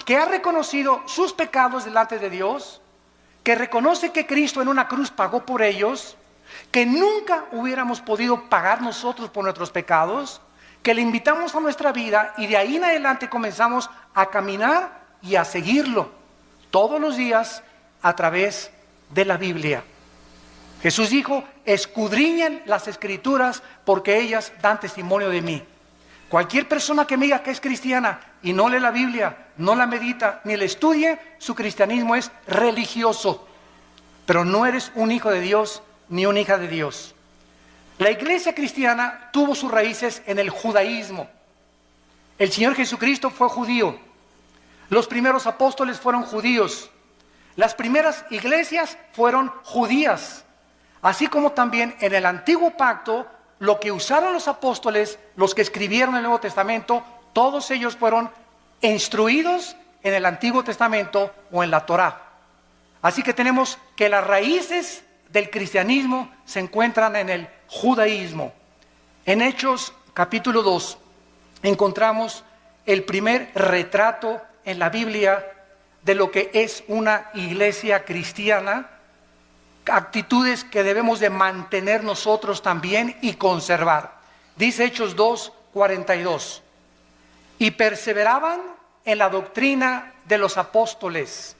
que ha reconocido sus pecados delante de Dios, que reconoce que Cristo en una cruz pagó por ellos, que nunca hubiéramos podido pagar nosotros por nuestros pecados, que le invitamos a nuestra vida y de ahí en adelante comenzamos a caminar y a seguirlo todos los días a través de la Biblia. Jesús dijo: escudriñen las Escrituras porque ellas dan testimonio de mí. Cualquier persona que me diga que es cristiana y no lee la Biblia, no la medita, ni la estudie, su cristianismo es religioso, pero no eres un hijo de Dios ni una hija de Dios. La iglesia cristiana tuvo sus raíces en el judaísmo. El Señor Jesucristo fue judío. Los primeros apóstoles fueron judíos. Las primeras iglesias fueron judías. Así como también en el antiguo pacto, lo que usaron los apóstoles, los que escribieron el Nuevo Testamento, todos ellos fueron instruidos en el Antiguo Testamento o en la Torá. Así que tenemos que las raíces del cristianismo se encuentran en el judaísmo. En Hechos capítulo 2 encontramos el primer retrato en la Biblia de lo que es una iglesia cristiana, actitudes que debemos de mantener nosotros también y conservar. Dice Hechos 2:42: y perseveraban en la doctrina de los apóstoles.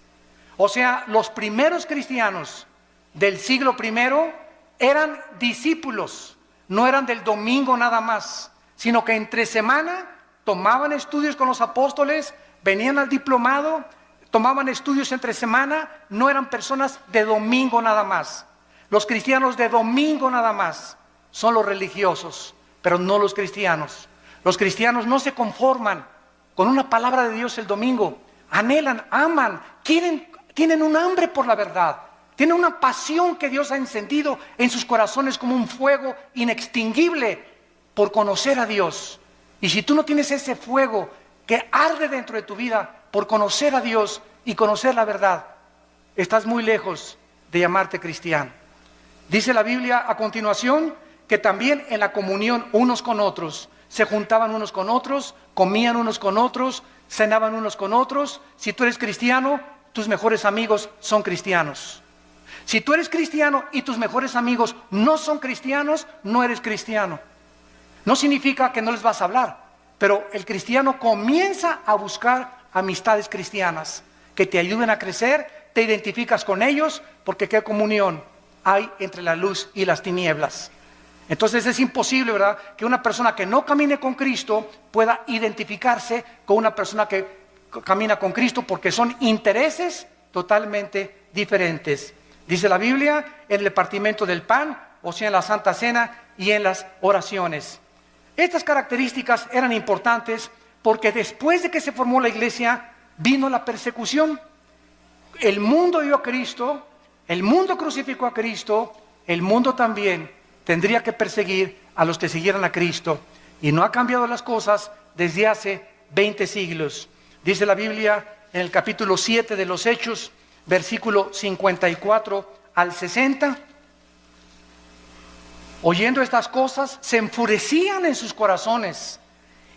O sea, los primeros cristianos del siglo primero eran discípulos, no eran del domingo nada más, sino que entre semana tomaban estudios con los apóstoles, venían al diplomado, tomaban estudios entre semana, no eran personas de domingo nada más. Los cristianos de domingo nada más son los religiosos, pero no los cristianos. Los cristianos no se conforman con una palabra de Dios el domingo, anhelan, aman, tienen un hambre por la verdad, tienen una pasión que Dios ha encendido en sus corazones como un fuego inextinguible por conocer a Dios. Y si tú no tienes ese fuego que arde dentro de tu vida por conocer a Dios y conocer la verdad, estás muy lejos de llamarte cristiano. Dice la Biblia a continuación que también en la comunión unos con otros, se juntaban unos con otros, comían unos con otros, cenaban unos con otros. Si tú eres cristiano, tus mejores amigos son cristianos. Si tú eres cristiano y tus mejores amigos no son cristianos, no eres cristiano. No significa que no les vas a hablar, pero el cristiano comienza a buscar amistades cristianas que te ayuden a crecer, te identificas con ellos, porque qué comunión hay entre la luz y las tinieblas. Entonces es imposible, ¿verdad?, que una persona que no camine con Cristo pueda identificarse con una persona que camina con Cristo, porque son intereses totalmente diferentes. Dice la Biblia en el partimiento del pan, o sea, en la Santa Cena y en las oraciones. Estas características eran importantes porque después de que se formó la iglesia, vino la persecución. El mundo dio a Cristo, el mundo crucificó a Cristo, el mundo también tendría que perseguir a los que siguieran a Cristo. Y no ha cambiado las cosas desde hace 20 siglos. Dice la Biblia en el capítulo 7 de los Hechos, versículo 54 al 60. Oyendo estas cosas, se enfurecían en sus corazones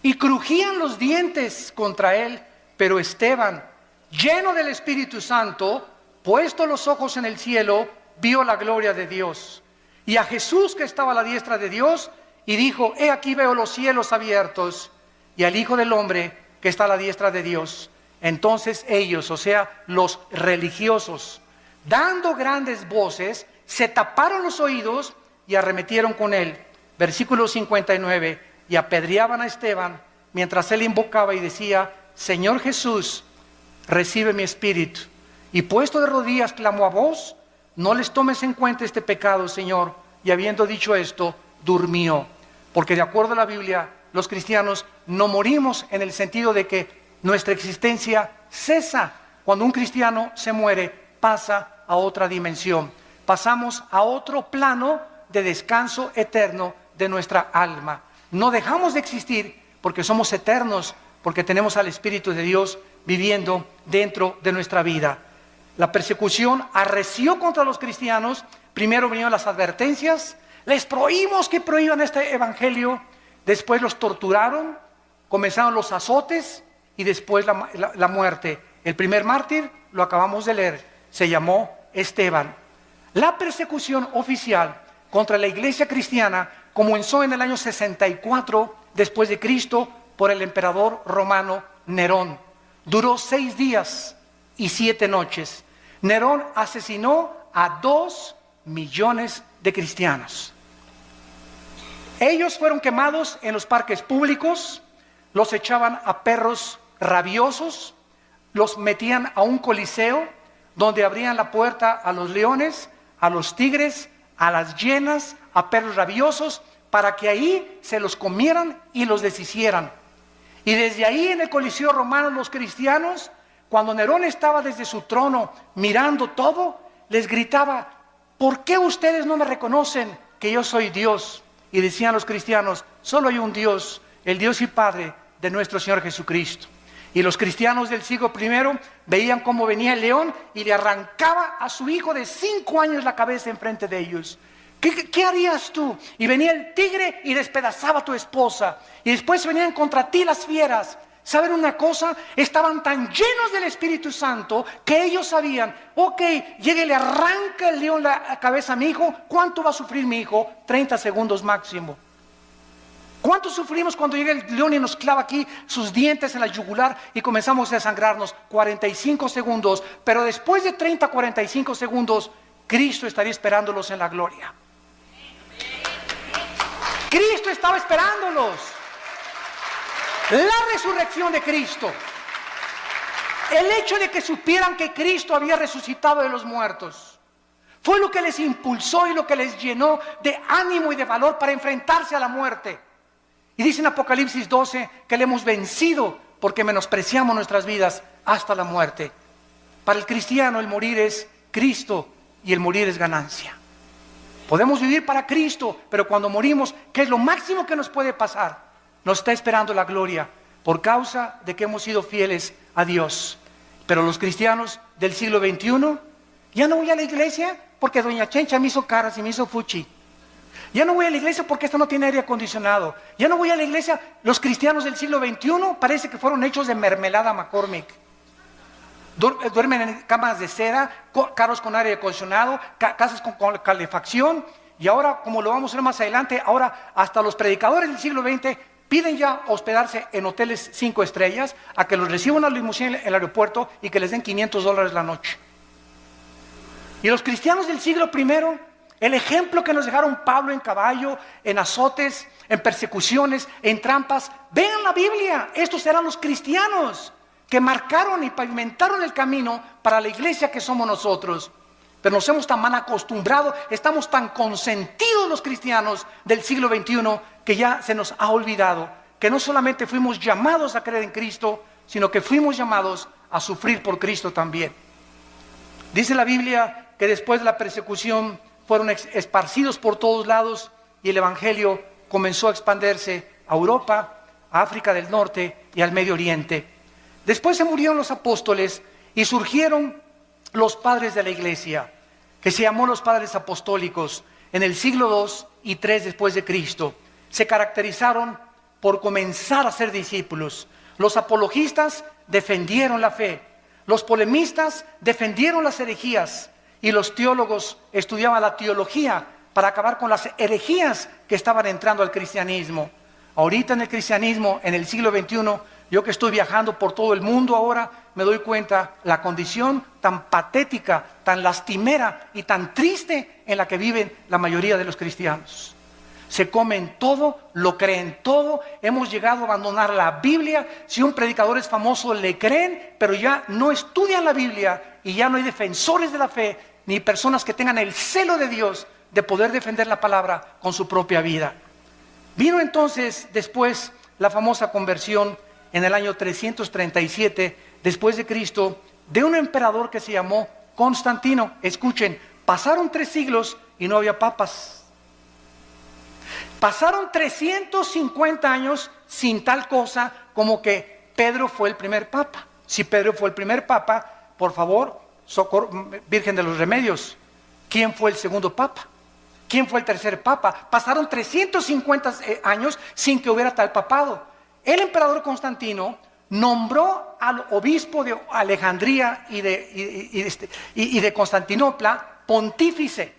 y crujían los dientes contra él. Pero Esteban, lleno del Espíritu Santo, puesto los ojos en el cielo, vio la gloria de Dios y a Jesús que estaba a la diestra de Dios, y dijo: he aquí veo los cielos abiertos y al Hijo del Hombre que está a la diestra de Dios. Entonces ellos, o sea, los religiosos, dando grandes voces, se taparon los oídos y arremetieron con él. Versículo 59, y apedreaban a Esteban mientras él invocaba y decía: Señor Jesús, recibe mi espíritu. Y puesto de rodillas clamó a voz: no les tomes en cuenta este pecado, Señor. Y habiendo dicho esto, durmió. Porque de acuerdo a la Biblia, los cristianos no morimos en el sentido de que nuestra existencia cesa. Cuando un cristiano se muere, pasa a otra dimensión. Pasamos a otro plano de descanso eterno de nuestra alma. No dejamos de existir porque somos eternos, porque tenemos al Espíritu de Dios viviendo dentro de nuestra vida. La persecución arreció contra los cristianos. Primero vinieron las advertencias, les prohibimos que prohíban este evangelio. Después los torturaron, comenzaron los azotes, y después la muerte. El primer mártir, lo acabamos de leer, se llamó Esteban. La persecución oficial contra la iglesia cristiana comenzó en el año 64 después de Cristo por el emperador romano Nerón. Duró 6 días y 7 noches. Nerón asesinó a 2 millones de cristianos. Ellos fueron quemados en los parques públicos, los echaban a perros rabiosos, los metían a un coliseo donde abrían la puerta a los leones, a los tigres, a las hienas, a perros rabiosos, para que ahí se los comieran y los deshicieran. Y desde ahí en el Coliseo romano los cristianos, cuando Nerón estaba desde su trono mirando todo, les gritaba: ¿por qué ustedes no me reconocen que yo soy Dios? Y decían los cristianos: solo hay un Dios, el Dios y Padre de nuestro Señor Jesucristo. Y los cristianos del siglo I veían cómo venía el león y le arrancaba a su hijo de 5 años la cabeza enfrente de ellos. ¿Qué harías tú? Y venía el tigre y despedazaba a tu esposa. Y después venían contra ti las fieras. ¿Saben una cosa? Estaban tan llenos del Espíritu Santo que ellos sabían: ok, llega y le arranca el león la cabeza a mi hijo. ¿Cuánto va a sufrir mi hijo? 30 segundos máximo. ¿Cuánto sufrimos cuando llega el león y nos clava aquí sus dientes en la yugular y comenzamos a desangrarnos? 45 segundos. Pero después de 30, 45 segundos, Cristo estaría esperándolos en la gloria. Cristo estaba esperándolos. La resurrección de Cristo, el hecho de que supieran que Cristo había resucitado de los muertos, fue lo que les impulsó y lo que les llenó de ánimo y de valor para enfrentarse a la muerte. Y dice en Apocalipsis 12 que le hemos vencido porque menospreciamos nuestras vidas hasta la muerte. Para el cristiano el morir es Cristo y el morir es ganancia. Podemos vivir para Cristo, pero cuando morimos, ¿qué es lo máximo que nos puede pasar? Nos está esperando la gloria por causa de que hemos sido fieles a Dios. Pero los cristianos del siglo XXI, ya no voy a la iglesia porque doña Chencha me hizo caras y me hizo fuchi. Ya no voy a la iglesia porque esta no tiene aire acondicionado. Ya no voy a la iglesia. Los cristianos del siglo XXI parece que fueron hechos de mermelada McCormick. Duermen en camas de cera, carros con aire acondicionado, casas con calefacción. Y ahora, como lo vamos a ver más adelante, ahora hasta los predicadores del siglo XX piden ya hospedarse en hoteles 5 estrellas, a que los reciban a la limusina en el aeropuerto y que les den $500 la noche. Y los cristianos del siglo I, el ejemplo que nos dejaron Pablo en caballo, en azotes, en persecuciones, en trampas. Vean la Biblia, estos eran los cristianos que marcaron y pavimentaron el camino para la iglesia que somos nosotros. Pero nos hemos tan mal acostumbrado, estamos tan consentidos los cristianos del siglo XXI que ya se nos ha olvidado que no solamente fuimos llamados a creer en Cristo, sino que fuimos llamados a sufrir por Cristo también. Dice la Biblia que después de la persecución fueron esparcidos por todos lados y el Evangelio comenzó a expandirse a Europa, a África del Norte y al Medio Oriente. Después se murieron los apóstoles y surgieron los padres de la iglesia, que se llamó los padres apostólicos en el siglo II y III después de Cristo. Se caracterizaron por comenzar a ser discípulos. Los apologistas defendieron la fe, los polemistas defendieron las herejías y los teólogos estudiaban la teología para acabar con las herejías que estaban entrando al cristianismo. Ahorita en el cristianismo, en el siglo XXI, yo que estoy viajando por todo el mundo ahora, me doy cuenta la condición tan patética, tan lastimera y tan triste en la que viven la mayoría de los cristianos. Se comen todo, lo creen todo, hemos llegado a abandonar la Biblia. Si un predicador es famoso, le creen, pero ya no estudian la Biblia y ya no hay defensores de la fe, ni personas que tengan el celo de Dios de poder defender la palabra con su propia vida. Vino entonces después la famosa conversión en el año 337 después de Cristo de un emperador que se llamó Constantino. Escuchen, pasaron 3 siglos y no había papas. Pasaron 350 años sin tal cosa como que Pedro fue el primer papa. Si Pedro fue el primer papa, por favor, Virgen de los Remedios, ¿quién fue el segundo papa? ¿Quién fue el tercer papa? Pasaron 350 años sin que hubiera tal papado. El emperador Constantino nombró al obispo de Alejandría y de Constantinopla pontífice.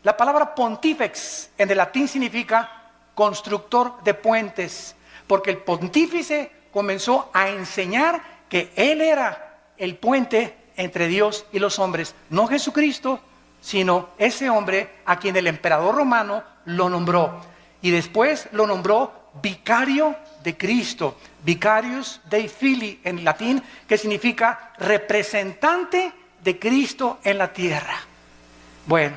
La palabra pontífex en el latín significa constructor de puentes, porque el pontífice comenzó a enseñar que él era el puente entre Dios y los hombres, no Jesucristo, sino ese hombre a quien el emperador romano lo nombró, y después lo nombró vicario de Cristo, vicarius Dei Filii en latín, que significa representante de Cristo en la tierra. Bueno,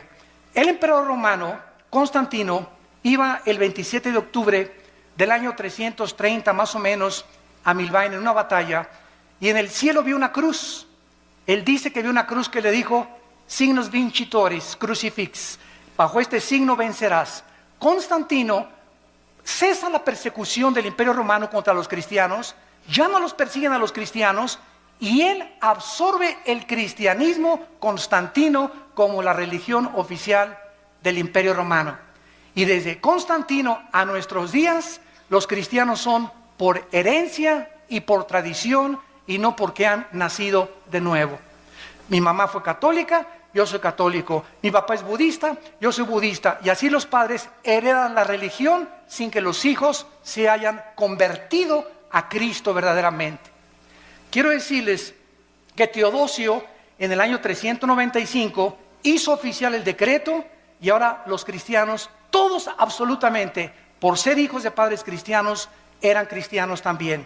el emperador romano Constantino iba el 27 de octubre del año 330 más o menos a Milvain en una batalla, y en el cielo vio una cruz. Él dice que vio una cruz que le dijo: signos vincitoris crucifix, bajo este signo vencerás. Constantino cesa la persecución del Imperio Romano contra los cristianos, ya no los persiguen a los cristianos, y él absorbe el cristianismo constantino como la religión oficial del Imperio Romano. Y desde Constantino a nuestros días, los cristianos son por herencia y por tradición, y no porque han nacido de nuevo. Mi mamá fue católica, yo soy católico. Mi papá es budista, yo soy budista. Y así los padres heredan la religión sin que los hijos se hayan convertido a Cristo verdaderamente. Quiero decirles que Teodosio en el año 395 hizo oficial el decreto, y ahora los cristianos, todos absolutamente, por ser hijos de padres cristianos, eran cristianos también.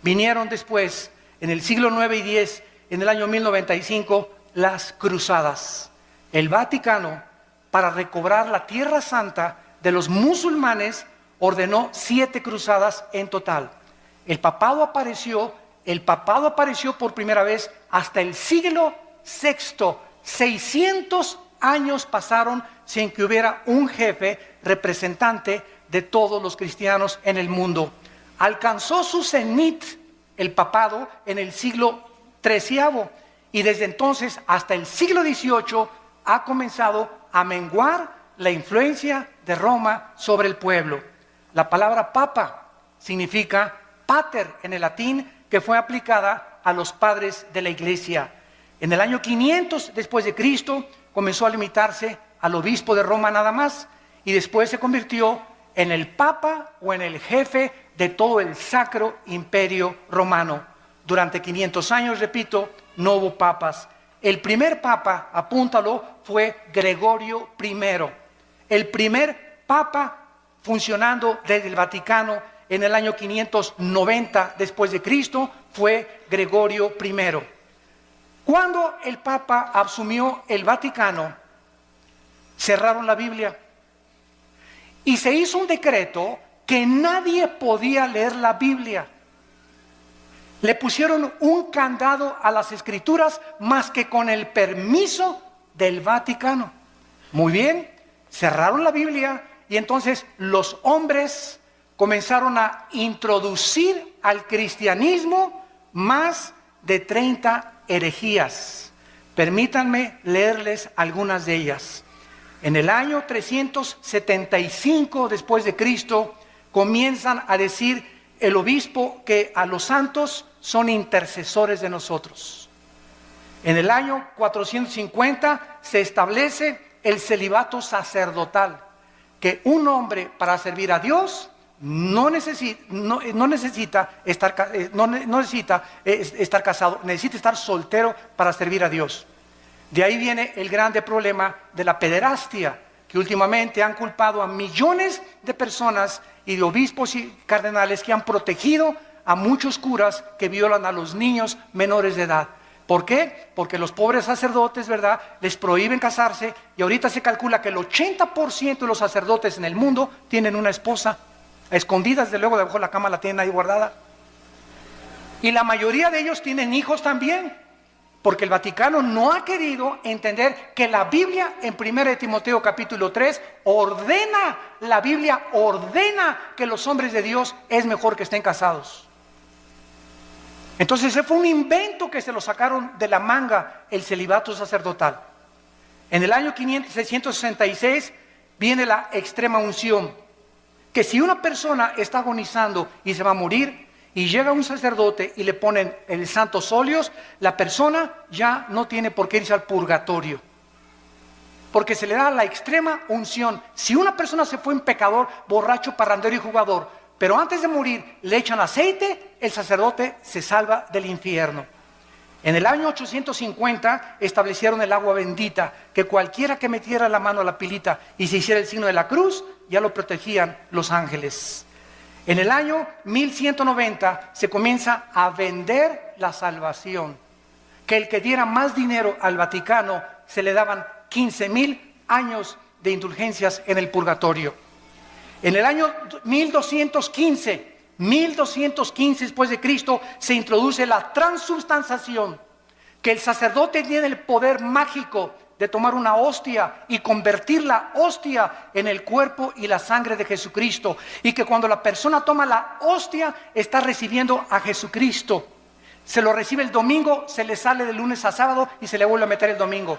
Vinieron después, en el siglo 9 y 10, en el año 1095, las cruzadas. El Vaticano, para recobrar la Tierra Santa de los musulmanes, ordenó 7 cruzadas en total. El papado apareció por primera vez hasta el siglo VI. 600 años pasaron sin que hubiera un jefe representante de todos los cristianos en el mundo. Alcanzó su cenit el papado en el siglo XIII, y desde entonces hasta el siglo XVIII ha comenzado a menguar la influencia de Roma sobre el pueblo. La palabra papa significa pater en el latín, que fue aplicada a los padres de la iglesia. En el año 500 después de Cristo comenzó a limitarse al obispo de Roma nada más, y después se convirtió en el papa o en el jefe de todo el Sacro Imperio Romano. Durante 500 años, repito, no hubo papas. El primer papa, apúntalo, fue Gregorio I. El primer papa funcionando desde el Vaticano en el año 590 después de Cristo fue Gregorio I. Cuando el papa asumió el Vaticano, cerraron la Biblia y se hizo un decreto que nadie podía leer la Biblia. Le pusieron un candado a las escrituras más que con el permiso del Vaticano. Muy bien, cerraron la Biblia, y entonces los hombres comenzaron a introducir al cristianismo más de 30 herejías. Permítanme leerles algunas de ellas. En el año 375 después de Cristo comienzan a decir el obispo que a los santos son intercesores de nosotros. En el año 450 se establece el celibato sacerdotal, que un hombre para servir a Dios no necesita estar casado, necesita estar soltero para servir a Dios. De ahí viene el grande problema de la pederastia, que últimamente han culpado a millones de personas y de obispos y cardenales que han protegido a muchos curas que violan a los niños menores de edad. ¿Por qué? Porque los pobres sacerdotes, ¿verdad?, les prohíben casarse, y ahorita se calcula que el 80% de los sacerdotes en el mundo tienen una esposa, a escondidas, de luego debajo de la cama la tienen ahí guardada. Y la mayoría de ellos tienen hijos también, porque el Vaticano no ha querido entender que la Biblia en 1 Timoteo capítulo 3 ordena, la Biblia ordena que los hombres de Dios es mejor que estén casados. Entonces ese fue un invento que se lo sacaron de la manga, el celibato sacerdotal. En el año 666 viene la extrema unción, que si una persona está agonizando y se va a morir, y llega un sacerdote y le ponen el santos óleos, la persona ya no tiene por qué irse al purgatorio, porque se le da la extrema unción. Si una persona se fue un pecador, borracho, parrandero y jugador, pero antes de morir le echan aceite, el sacerdote se salva del infierno. En el año 850 establecieron el agua bendita, que cualquiera que metiera la mano a la pilita y se hiciera el signo de la cruz, ya lo protegían los ángeles. En el año 1190 se comienza a vender la salvación, que el que diera más dinero al Vaticano se le daban 15,000 años de indulgencias en el purgatorio. En el año 1215 después de Cristo, se introduce la transubstanciación, que el sacerdote tiene el poder mágico de tomar una hostia y convertir la hostia en el cuerpo y la sangre de Jesucristo, y que cuando la persona toma la hostia está recibiendo a Jesucristo. Se lo recibe el domingo, se le sale de lunes a sábado y se le vuelve a meter el domingo.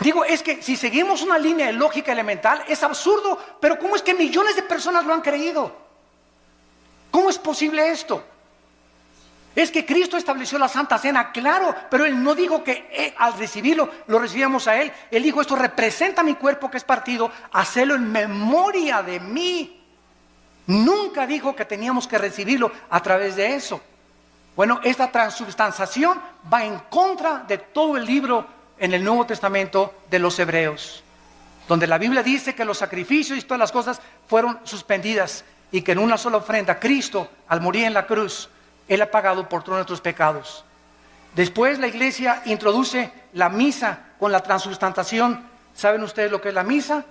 Digo, es que si seguimos una línea de lógica elemental, es absurdo, pero ¿cómo es que millones de personas lo han creído? ¿Cómo es posible esto? Es que Cristo estableció la Santa Cena, claro, pero Él no dijo que al recibirlo, lo recibíamos a Él. Él dijo, esto representa mi cuerpo que es partido, hacelo en memoria de mí. Nunca dijo que teníamos que recibirlo a través de eso. Bueno, esta transubstanciación va en contra de todo el libro en el Nuevo Testamento de los Hebreos, donde la Biblia dice que los sacrificios y todas las cosas fueron suspendidas y que en una sola ofrenda Cristo, al morir en la cruz, Él ha pagado por todos nuestros pecados. Después la iglesia introduce la misa con la transubstanciación. ¿Saben ustedes lo que es la misa?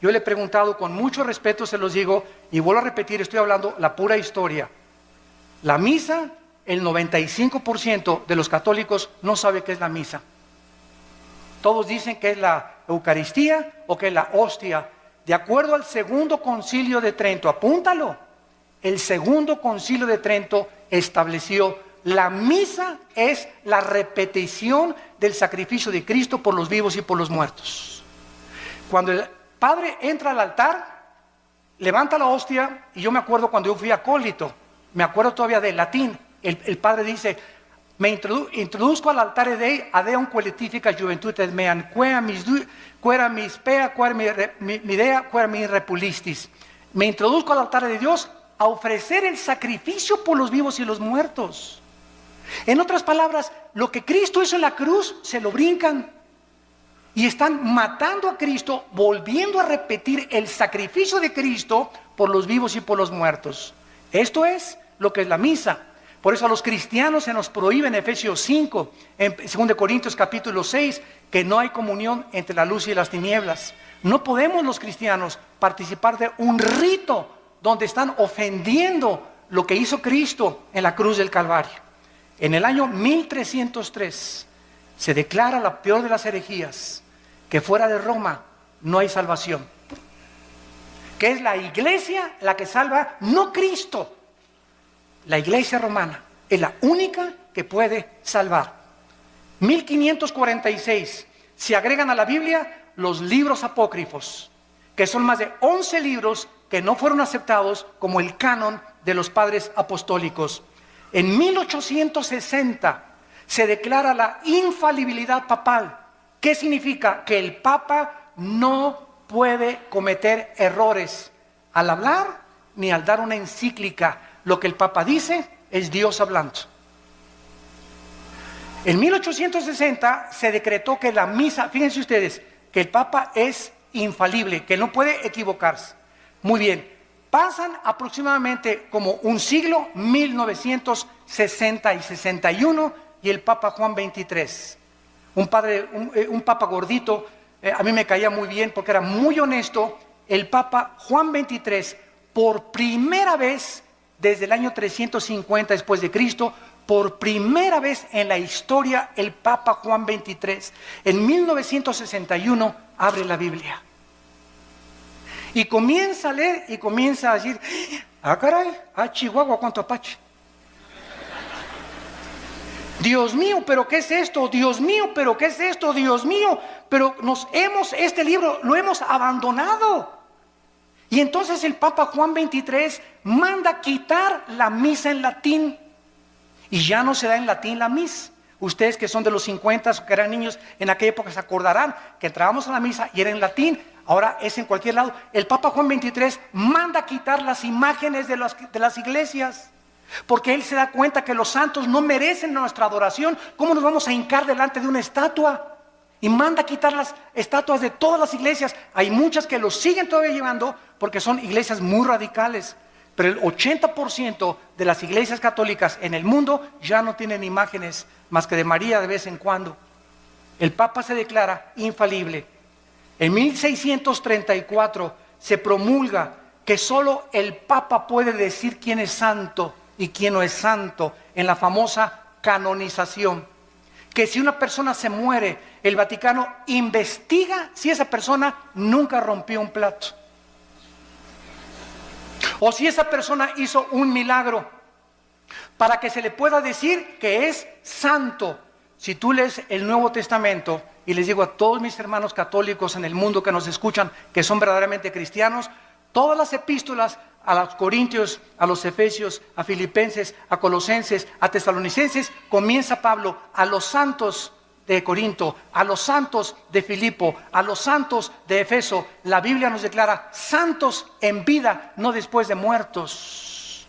Yo le he preguntado con mucho respeto, se los digo, y vuelvo a repetir, estoy hablando la pura historia. La misa, el 95% de los católicos no sabe qué es la misa. Todos dicen que es la Eucaristía o que es la hostia. De acuerdo al Segundo Concilio de Trento, apúntalo. El Segundo Concilio de Trento estableció la misa es la repetición del sacrificio de Cristo por los vivos y por los muertos. Cuando el padre entra al altar, levanta la hostia, y yo me acuerdo cuando yo fui acólito, me acuerdo todavía del latín, el padre dice, me introduzco al altar de adeum qualifica juventudes meam, quera mis pea, quera mi idea, quera mi repulistis. Me introduzco al altar de Dios a ofrecer el sacrificio por los vivos y los muertos. En otras palabras, lo que Cristo hizo en la cruz, se lo brincan. Y están matando a Cristo, volviendo a repetir el sacrificio de Cristo por los vivos y por los muertos. Esto es lo que es la misa. Por eso a los cristianos se nos prohíbe en Efesios 5, en 2 Corintios capítulo 6, que no hay comunión entre la luz y las tinieblas. No podemos los cristianos participar de un rito donde están ofendiendo lo que hizo Cristo en la cruz del Calvario. En el año 1303 se declara la peor de las herejías, que fuera de Roma no hay salvación. Que es la iglesia la que salva, no Cristo. La iglesia romana es la única que puede salvar. 1546 se agregan a la Biblia los libros apócrifos, que son más de 11 libros que no fueron aceptados como el canon de los padres apostólicos. En 1860 se declara la infalibilidad papal. ¿Qué significa? Que el Papa no puede cometer errores al hablar ni al dar una encíclica. Lo que el Papa dice es Dios hablando. En 1860 se decretó que la misa, fíjense ustedes, que el Papa es infalible, que no puede equivocarse. Muy bien, pasan aproximadamente como un siglo, 1960 y 61, y el Papa Juan XXIII, un Papa gordito, a mí me caía muy bien porque era muy honesto. El Papa Juan XXIII, por primera vez desde el año 350 después de Cristo, por primera vez en la historia, el Papa Juan XXIII, en 1961, abre la Biblia. Y comienza a leer y comienza a decir, ah caray, ah Chihuahua, cuánto apache. Dios mío, pero ¿qué es esto? Dios mío, pero ¿qué es esto? Dios mío, pero este libro lo hemos abandonado. Y entonces el Papa Juan XXIII manda quitar la misa en latín. Y ya no se da en latín la misa. Ustedes que son de los 50 o que eran niños en aquella época se acordarán que entrábamos a la misa y era en latín. Ahora es en cualquier lado. El Papa Juan XXIII manda quitar las imágenes de las iglesias. Porque él se da cuenta que los santos no merecen nuestra adoración. ¿Cómo nos vamos a hincar delante de una estatua? Y manda quitar las estatuas de todas las iglesias. Hay muchas que lo siguen todavía llevando porque son iglesias muy radicales. Pero el 80% de las iglesias católicas en el mundo ya no tienen imágenes más que de María de vez en cuando. El Papa se declara infalible. En 1634 se promulga que solo el Papa puede decir quién es santo y quién no es santo en la famosa canonización. Que si una persona se muere, el Vaticano investiga si esa persona nunca rompió un plato. O si esa persona hizo un milagro, para que se le pueda decir que es santo. Si tú lees el Nuevo Testamento, y les digo a todos mis hermanos católicos en el mundo que nos escuchan, que son verdaderamente cristianos, todas las epístolas a los Corintios, a los Efesios, a Filipenses, a Colosenses, a Tesalonicenses, comienza Pablo a los santos de Corinto, a los santos de Filipo, a los santos de Efeso. La Biblia nos declara santos en vida, no después de muertos.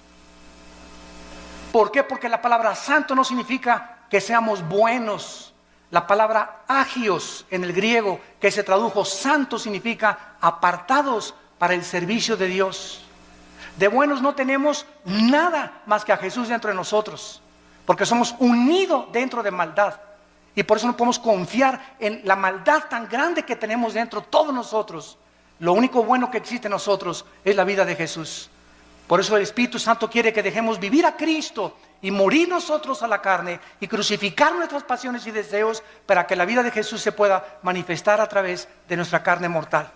¿Por qué? Porque la palabra santo no significa que seamos buenos. La palabra agios en el griego, que se tradujo santo, significa apartados para el servicio de Dios. De buenos no tenemos nada más que a Jesús dentro de nosotros, porque somos unidos dentro de maldad. Y por eso no podemos confiar en la maldad tan grande que tenemos dentro todos nosotros. Lo único bueno que existe en nosotros es la vida de Jesús. Por eso el Espíritu Santo quiere que dejemos vivir a Cristo y morir nosotros a la carne y crucificar nuestras pasiones y deseos para que la vida de Jesús se pueda manifestar a través de nuestra carne mortal.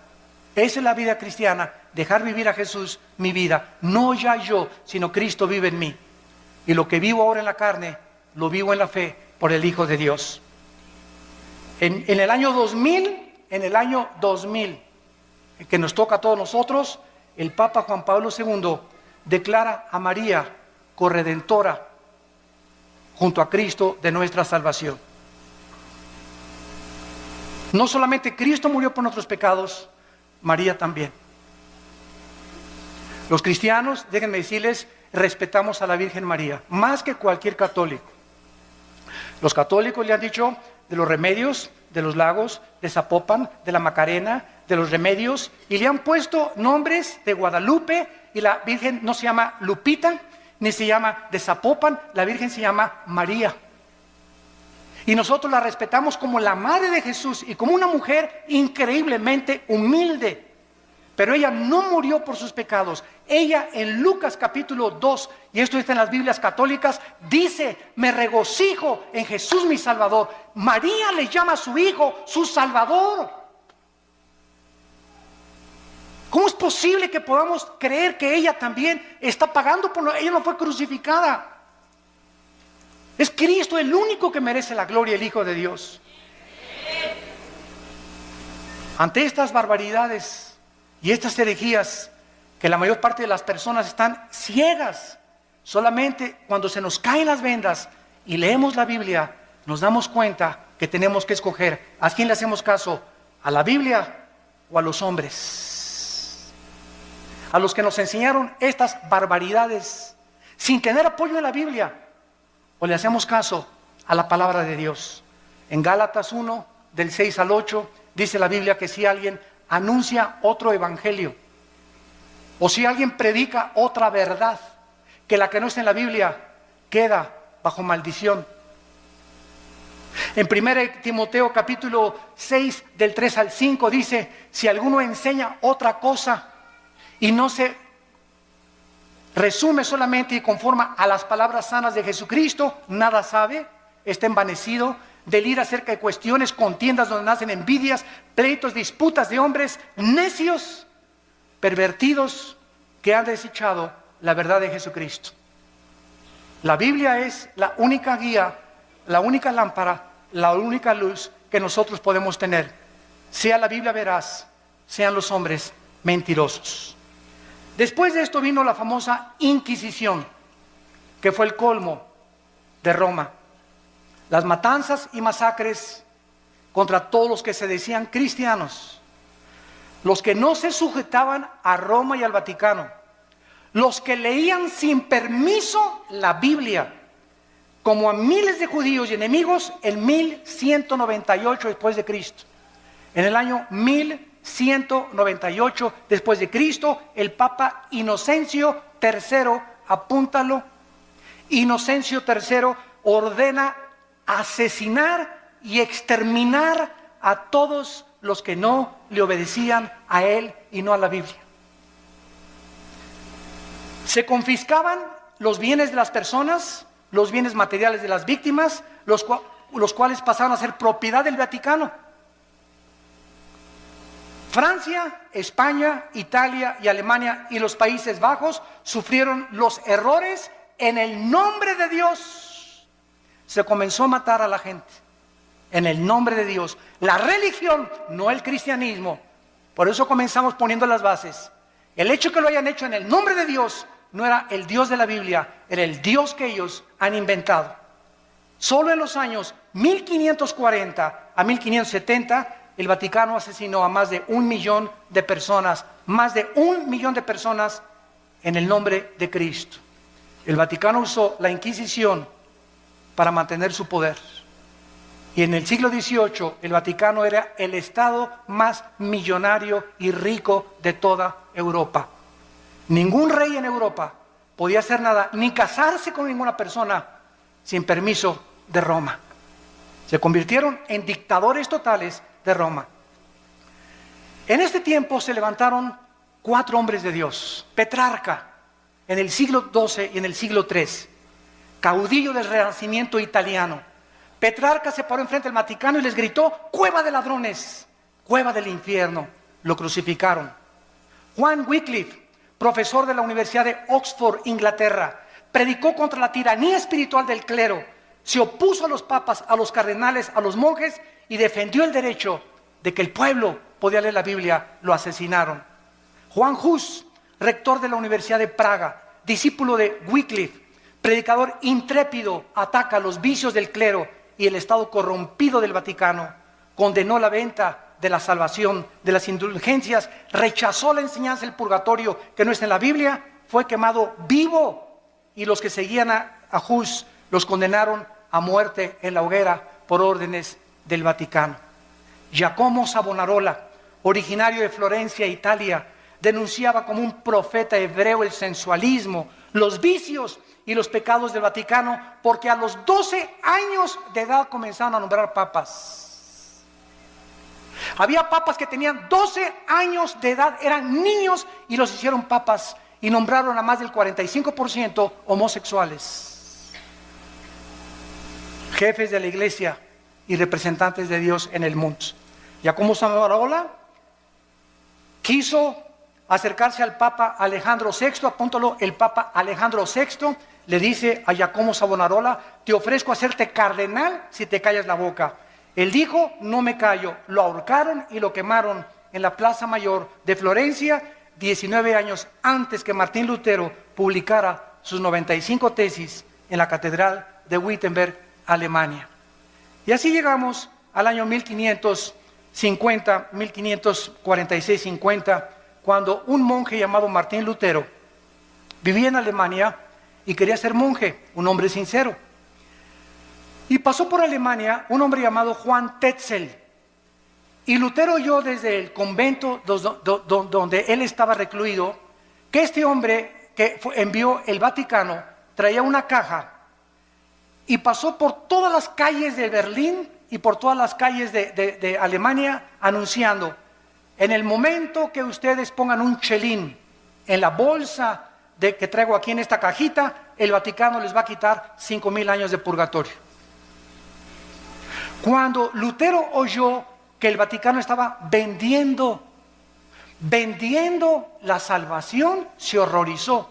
Esa es la vida cristiana, dejar vivir a Jesús mi vida. No ya yo, sino Cristo vive en mí. Y lo que vivo ahora en la carne, lo vivo en la fe por el Hijo de Dios. En el año 2000, que nos toca a todos nosotros, el Papa Juan Pablo II declara a María corredentora junto a Cristo de nuestra salvación. No solamente Cristo murió por nuestros pecados, María también. Los cristianos, déjenme decirles, respetamos a la Virgen María, más que cualquier católico. Los católicos le han dicho de los remedios, de los lagos, de Zapopan, de la Macarena, de los remedios, y le han puesto nombres de Guadalupe, y la Virgen no se llama Lupita, ni se llama de Zapopan, la Virgen se llama María. Y nosotros la respetamos como la madre de Jesús y como una mujer increíblemente humilde. Pero ella no murió por sus pecados. Ella en Lucas capítulo 2, y esto está en las Biblias católicas, dice: me regocijo en Jesús mi Salvador. María le llama a su hijo su Salvador. ¿Cómo es posible que podamos creer que ella también está pagando por ella no fue crucificada? Es Cristo el único que merece la gloria, el Hijo de Dios. Ante estas barbaridades y estas herejías, que la mayor parte de las personas están ciegas, solamente cuando se nos caen las vendas y leemos la Biblia, nos damos cuenta que tenemos que escoger a quién le hacemos caso, a la Biblia o a los hombres, a los que nos enseñaron estas barbaridades sin tener apoyo en la Biblia, o le hacemos caso a la palabra de Dios. En Gálatas 1, del 6 al 8, dice la Biblia que si alguien anuncia otro evangelio, o si alguien predica otra verdad que la que no está en la Biblia, queda bajo maldición. En 1 Timoteo capítulo 6, del 3 al 5 dice: si alguno enseña otra cosa y no se resume solamente y conforma a las palabras sanas de Jesucristo, nada sabe, está envanecido, delira acerca de cuestiones, contiendas donde nacen envidias, pleitos, disputas de hombres necios, pervertidos, que han desechado la verdad de Jesucristo. La Biblia es la única guía, la única lámpara, la única luz que nosotros podemos tener. Sea la Biblia veraz, sean los hombres mentirosos. Después de esto vino la famosa Inquisición, que fue el colmo de Roma. Las matanzas y masacres contra todos los que se decían cristianos, los que no se sujetaban a Roma y al Vaticano, los que leían sin permiso la Biblia, como a miles de judíos y enemigos en 1198 después de Cristo. En el año 1198 después de Cristo, el Papa Inocencio III, apúntalo, Inocencio III ordena asesinar y exterminar a todos los que no le obedecían a él y no a la Biblia. Se confiscaban los bienes de las personas, los bienes materiales de las víctimas, los cuales pasaron a ser propiedad del Vaticano. Francia, España, Italia y Alemania y los Países Bajos sufrieron los errores en el nombre de Dios. Se comenzó a matar a la gente en el nombre de Dios. La religión, no el cristianismo. Por eso comenzamos poniendo las bases. El hecho que lo hayan hecho en el nombre de Dios no era el Dios de la Biblia, era el Dios que ellos han inventado. Solo en los años 1540 a 1570, el Vaticano asesinó a más de 1 millón de personas, más de 1 millón de personas en el nombre de Cristo. El Vaticano usó la Inquisición para mantener su poder. Y en el siglo XVIII, el Vaticano era el estado más millonario y rico de toda Europa. Ningún rey en Europa podía hacer nada, ni casarse con ninguna persona sin permiso de Roma. Se convirtieron en dictadores totales de Roma. En este tiempo se levantaron 4 hombres de Dios. Petrarca, en el siglo XII y en el siglo III, caudillo del Renacimiento italiano. Petrarca se paró enfrente del Vaticano y les gritó: cueva de ladrones, cueva del infierno. Lo crucificaron. Juan Wycliffe, profesor de la Universidad de Oxford, Inglaterra, predicó contra la tiranía espiritual del clero, se opuso a los papas, a los cardenales, a los monjes y defendió el derecho de que el pueblo podía leer la Biblia. Lo asesinaron. Juan Hus, rector de la Universidad de Praga, discípulo de Wycliffe, predicador intrépido, ataca los vicios del clero y el estado corrompido del Vaticano, condenó la venta de la salvación, de las indulgencias, rechazó la enseñanza del purgatorio que no está en la Biblia, fue quemado vivo, y los que seguían a Hus los condenaron a muerte en la hoguera por órdenes del Vaticano. Giacomo Savonarola, originario de Florencia, Italia, denunciaba como un profeta hebreo el sensualismo, los vicios y los pecados del Vaticano, porque a los 12 años de edad comenzaron a nombrar papas. Había papas que tenían 12 años de edad, eran niños y los hicieron papas y nombraron a más del 45% homosexuales. Jefes de la iglesia y representantes de Dios en el mundo. Giacomo Savonarola quiso acercarse al Papa Alejandro VI, apúntalo, el Papa Alejandro VI le dice a Giacomo Savonarola: te ofrezco hacerte cardenal si te callas la boca. Él dijo: no me callo. Lo ahorcaron y lo quemaron en la Plaza Mayor de Florencia, 19 años antes que Martín Lutero publicara sus 95 tesis en la Catedral de Wittenberg, Alemania. Y así llegamos al año 1550, 1546-50, cuando un monje llamado Martín Lutero vivía en Alemania y quería ser monje, un hombre sincero. Y pasó por Alemania un hombre llamado Juan Tetzel. Y Lutero oyó desde el convento donde él estaba recluido que este hombre que envió el Vaticano traía una caja y pasó por todas las calles de Berlín y por todas las calles de Alemania anunciando: en el momento que ustedes pongan un chelín en la bolsa que traigo aquí en esta cajita, el Vaticano les va a quitar 5,000 años de purgatorio. Cuando Lutero oyó que el Vaticano estaba vendiendo la salvación, se horrorizó.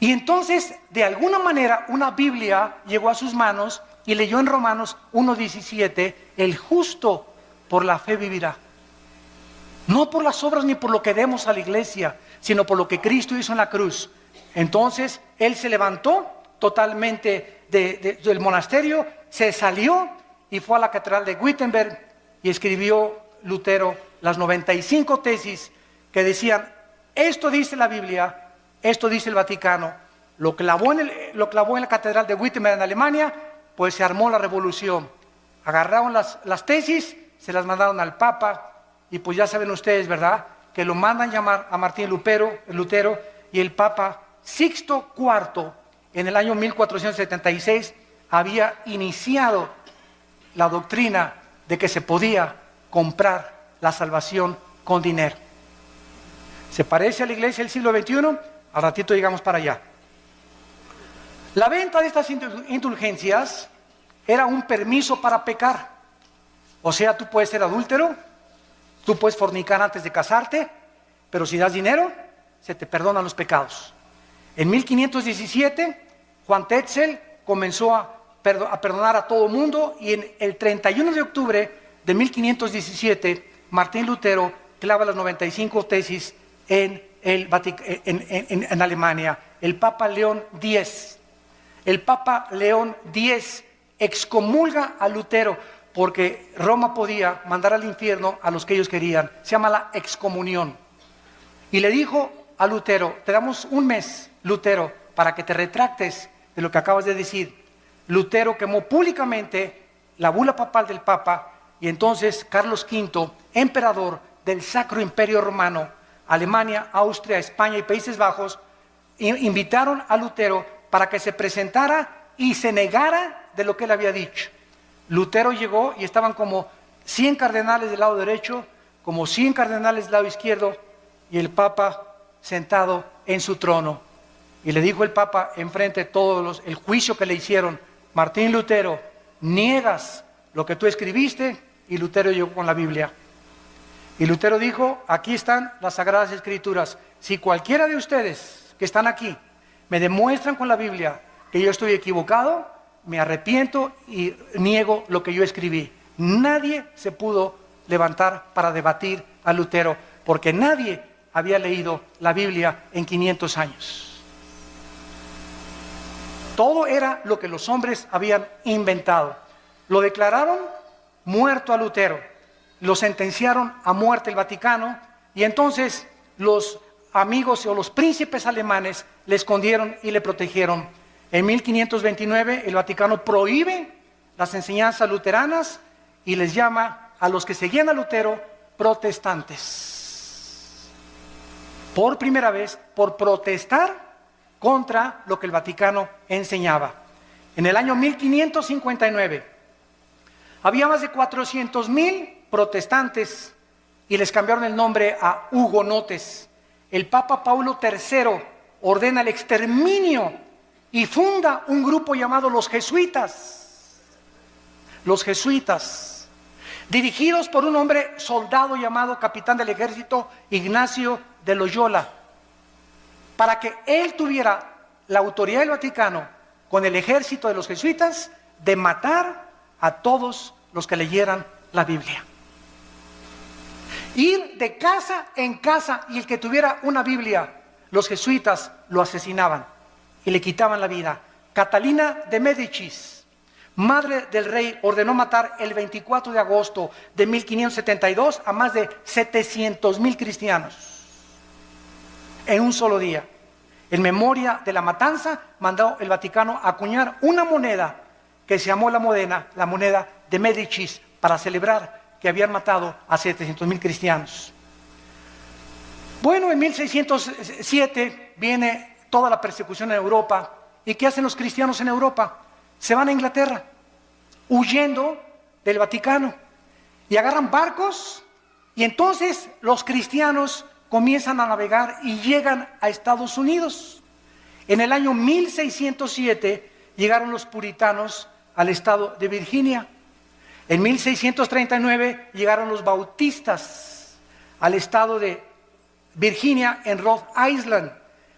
Y entonces, de alguna manera, una Biblia llegó a sus manos y leyó en Romanos 1:17: el justo por la fe vivirá. No por las obras ni por lo que demos a la iglesia, sino por lo que Cristo hizo en la cruz. Entonces él se levantó totalmente del monasterio, se salió y fue a la catedral de Wittenberg y escribió Lutero las 95 tesis que decían: esto dice la Biblia, esto dice el Vaticano. Lo clavó en la catedral de Wittenberg en Alemania, pues se armó la revolución. Agarraron las tesis, se las mandaron al Papa, y pues ya saben ustedes, ¿verdad?, que lo mandan llamar a Martín Lutero, y el Papa Sixto IV, en el año 1476, había iniciado la doctrina de que se podía comprar la salvación con dinero. ¿Se parece a la iglesia del siglo XXI? Al ratito llegamos para allá. La venta de estas indulgencias era un permiso para pecar. O sea, tú puedes ser adúltero, tú puedes fornicar antes de casarte, pero si das dinero, se te perdonan los pecados. En 1517, Juan Tetzel comenzó a perdonar a todo mundo, y en el 31 de octubre de 1517, Martín Lutero clava las 95 tesis en Alemania. El Papa León X excomulga a Lutero, porque Roma podía mandar al infierno a los que ellos querían. Se llama la excomunión. Y le dijo a Lutero: te damos un mes, Lutero, para que te retractes de lo que acabas de decir. Lutero quemó públicamente la bula papal del Papa, y entonces Carlos V, emperador del Sacro Imperio Romano, Alemania, Austria, España y Países Bajos, invitaron a Lutero para que se presentara y se negara de lo que él había dicho. Lutero llegó y estaban como 100 cardenales del lado derecho, como 100 cardenales del lado izquierdo, y el Papa sentado en su trono. Y le dijo el Papa enfrente de todos el juicio que le hicieron: Martín Lutero, niegas lo que tú escribiste. Y Lutero llegó con la Biblia. Y Lutero dijo: aquí están las Sagradas Escrituras. Si cualquiera de ustedes que están aquí me demuestran con la Biblia que yo estoy equivocado, me arrepiento y niego lo que yo escribí. Nadie se pudo levantar para debatir a Lutero, porque nadie había leído la Biblia en 500 años. Todo era lo que los hombres habían inventado. Lo declararon muerto a Lutero, lo sentenciaron a muerte el Vaticano, y entonces los amigos o los príncipes alemanes le escondieron y le protegieron. En 1529 el Vaticano prohíbe las enseñanzas luteranas y les llama a los que seguían a Lutero protestantes. Por primera vez, por protestar contra lo que el Vaticano enseñaba. En el año 1559 había más de 400,000 protestantes y les cambiaron el nombre a hugonotes. El Papa Paulo III ordena el exterminio y funda un grupo llamado los jesuitas. Los jesuitas, dirigidos por un hombre soldado llamado capitán del ejército Ignacio de Loyola, para que él tuviera la autoridad del Vaticano con el ejército de los jesuitas de matar a todos los que leyeran la Biblia. Ir de casa en casa, y el que tuviera una Biblia, los jesuitas lo asesinaban y le quitaban la vida. Catalina de Médicis, madre del rey, ordenó matar el 24 de agosto de 1572 a más de 700,000 cristianos en un solo día. En memoria de la matanza, mandó el Vaticano acuñar una moneda que se llamó la moneda de Médicis, para celebrar que habían matado a 700,000 cristianos. Bueno, en 1607 viene toda la persecución en Europa. ¿Y qué hacen los cristianos en Europa? Se van a Inglaterra, huyendo del Vaticano, y agarran barcos, y entonces los cristianos comienzan a navegar y llegan a Estados Unidos. En el año 1607 llegaron los puritanos al estado de Virginia. En 1639 llegaron los bautistas al estado de Virginia, en Rhode Island,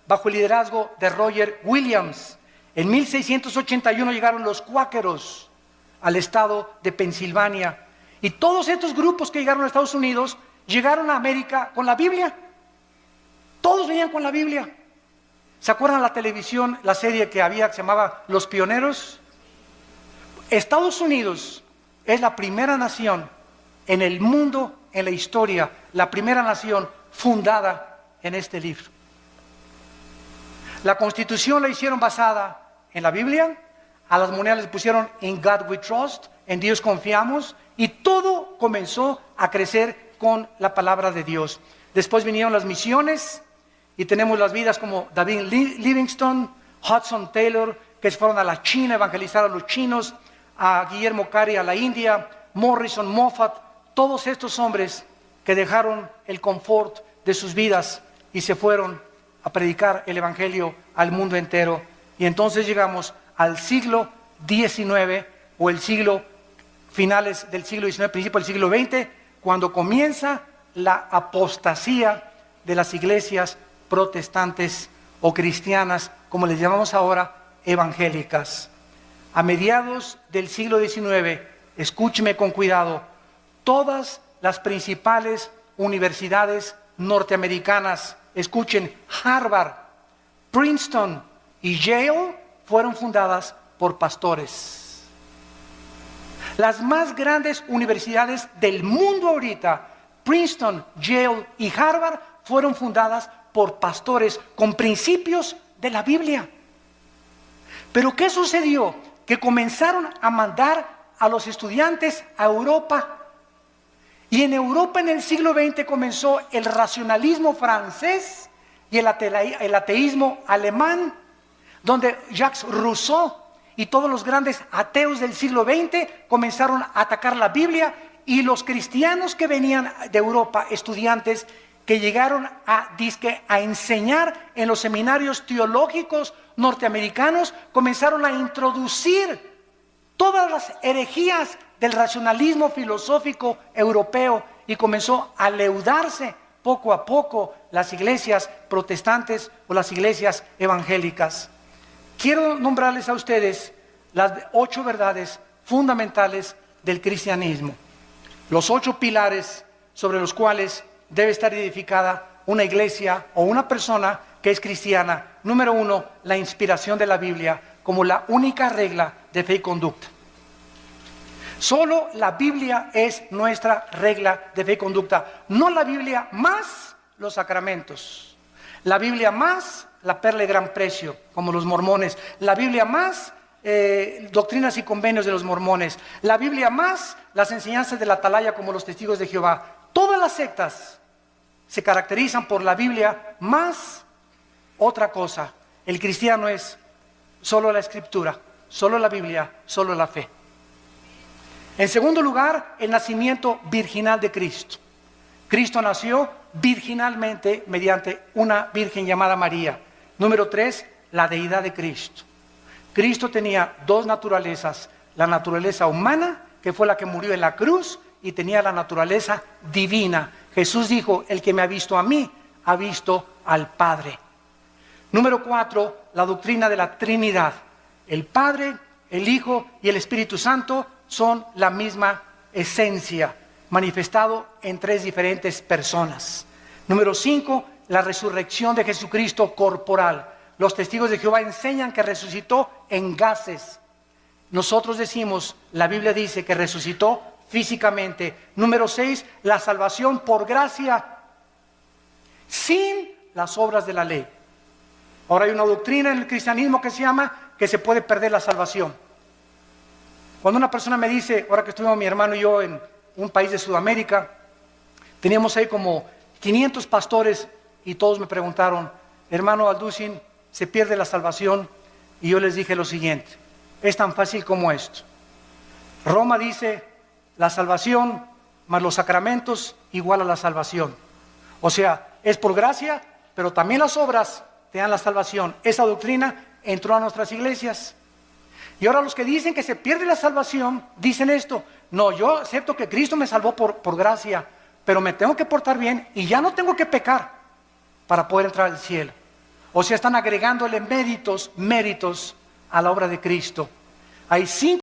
bajo el liderazgo de Roger Williams. En 1681 llegaron los cuáqueros al estado de Pensilvania. Y todos estos grupos que llegaron a Estados Unidos llegaron a América con la Biblia. Todos venían con la Biblia. ¿Se acuerdan la televisión, la serie que había que se llamaba Los Pioneros? Estados Unidos es la primera nación en el mundo, en la historia, la primera nación fundada en este libro. La Constitución la hicieron basada en la Biblia, a las monedas les pusieron In God We Trust, en Dios confiamos, y todo comenzó a crecer con la palabra de Dios. Después vinieron las misiones, y tenemos las vidas como David Livingstone, Hudson Taylor, que se fueron a la China a evangelizar a los chinos, a Guillermo Carey a la India, Morrison, Moffat, todos estos hombres que dejaron el confort de sus vidas y se fueron a predicar el evangelio al mundo entero. Y entonces llegamos al siglo XIX, o el siglo, finales del siglo XIX, principio del siglo XX, cuando comienza la apostasía de las iglesias protestantes o cristianas, como les llamamos ahora, evangélicas. A mediados del siglo XIX, escúcheme con cuidado, todas las principales universidades norteamericanas, escuchen, Harvard, Princeton y Yale, fueron fundadas por pastores. Las más grandes universidades del mundo ahorita, Princeton, Yale y Harvard, fueron fundadas por pastores con principios de la Biblia. Pero ¿qué sucedió? Que comenzaron a mandar a los estudiantes a Europa. Y en Europa en el siglo XX comenzó el racionalismo francés y el ateísmo alemán, donde Jacques Rousseau y todos los grandes ateos del siglo XX comenzaron a atacar la Biblia, y los cristianos que venían de Europa, estudiantes que llegaron a enseñar en los seminarios teológicos norteamericanos, comenzaron a introducir todas las herejías del racionalismo filosófico europeo, y comenzó a leudarse poco a poco las iglesias protestantes o las iglesias evangélicas. Quiero nombrarles a ustedes las 8 verdades fundamentales del cristianismo, los 8 pilares sobre los cuales debe estar edificada una iglesia o una persona que es cristiana. Número 1, la inspiración de la Biblia como la única regla de fe y conducta. Solo la Biblia es nuestra regla de fe y conducta, no la Biblia más los sacramentos, la Biblia más la perla de gran precio, como los mormones, la Biblia más doctrinas y convenios de los mormones, la Biblia más las enseñanzas de la atalaya, como los testigos de Jehová. Todas las sectas se caracterizan por la Biblia más otra cosa. El cristiano es solo la Escritura, solo la Biblia, solo la fe. En segundo lugar, el nacimiento virginal de Cristo. Cristo nació virginalmente mediante una virgen llamada María. Número 3, la deidad de Cristo. Cristo tenía 2 naturalezas, la naturaleza humana, que fue la que murió en la cruz, y tenía la naturaleza divina. Jesús dijo, el que me ha visto a mí, ha visto al Padre. Número 4, la doctrina de la Trinidad. El Padre, el Hijo y el Espíritu Santo son la misma esencia, manifestado en 3 diferentes personas. Número 5, la resurrección de Jesucristo corporal. Los testigos de Jehová enseñan que resucitó en gases. Nosotros decimos, la Biblia dice que resucitó físicamente. Número 6, la salvación por gracia, sin las obras de la ley. Ahora hay una doctrina en el cristianismo que se llama que se puede perder la salvación. Cuando una persona me dice, ahora que estuvimos mi hermano y yo en un país de Sudamérica, teníamos ahí como 500 pastores, y todos me preguntaron, hermano Alducin, ¿se pierde la salvación? Y yo les dije lo siguiente, es tan fácil como esto. Roma dice, la salvación más los sacramentos igual a la salvación. O sea, es por gracia, pero también las obras te dan la salvación. Esa doctrina entró a nuestras iglesias. Y ahora los que dicen que se pierde la salvación, dicen esto, no, yo acepto que Cristo me salvó por gracia, pero me tengo que portar bien y ya no tengo que pecar para poder entrar al cielo. O sea, están agregándole méritos a la obra de Cristo. Hay 5